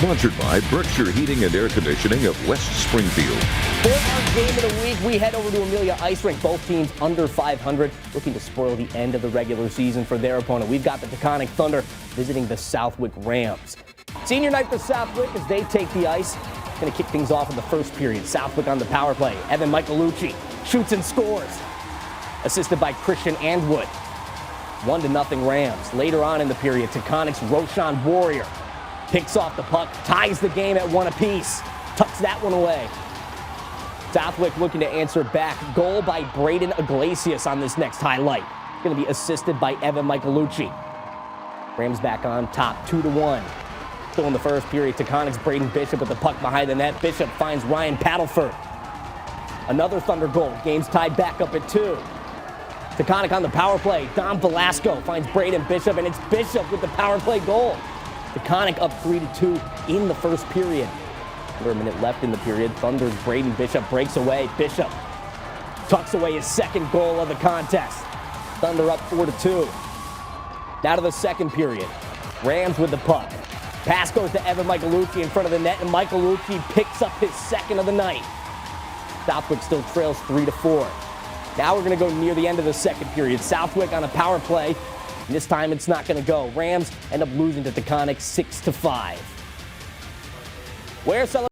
Sponsored by Berkshire Heating and Air Conditioning of West Springfield. For our game of the week, we head over to Amelia Ice Rink. Both teams under 500, looking to spoil the end of the regular season for their opponent. We've got the Taconic Thunder visiting the Southwick Rams. Senior night for Southwick as they take the ice. Going to kick things off in the first period. Southwick on the power play. Evan Michaelucci shoots and scores. Assisted by Christian Andwood. 1-0 Rams. Later on in the period, Taconic's Roshan Warrior picks off the puck, ties the game at 1 apiece, tucks that one away. Southwick looking to answer back. Goal by Braden Iglesias on this next highlight. Going to be assisted by Evan Michaelucci. Rams back on top, 2-1. Still in the first period, Taconic's Braden Bishop with the puck behind the net. Bishop finds Ryan Paddleford. Another Thunder goal. Game's tied back up at 2. Taconic on the power play. Dom Velasco finds Braden Bishop, and it's Bishop with the power play goal. Taconic up 3-2 in the first period. Under a minute left in the period. Thunder's Braden Bishop breaks away. Bishop tucks away his second goal of the contest. Thunder up 4-2. Now to the second period. Rams with the puck. Pass goes to Evan Michaelucci in front of the net, and Michaelucci picks up his second of the night. Southwick still trails 3-4. Now we're going to go near the end of the second period. Southwick on a power play. And this time it's not going to go. Rams end up losing to Taconic 6-5. Where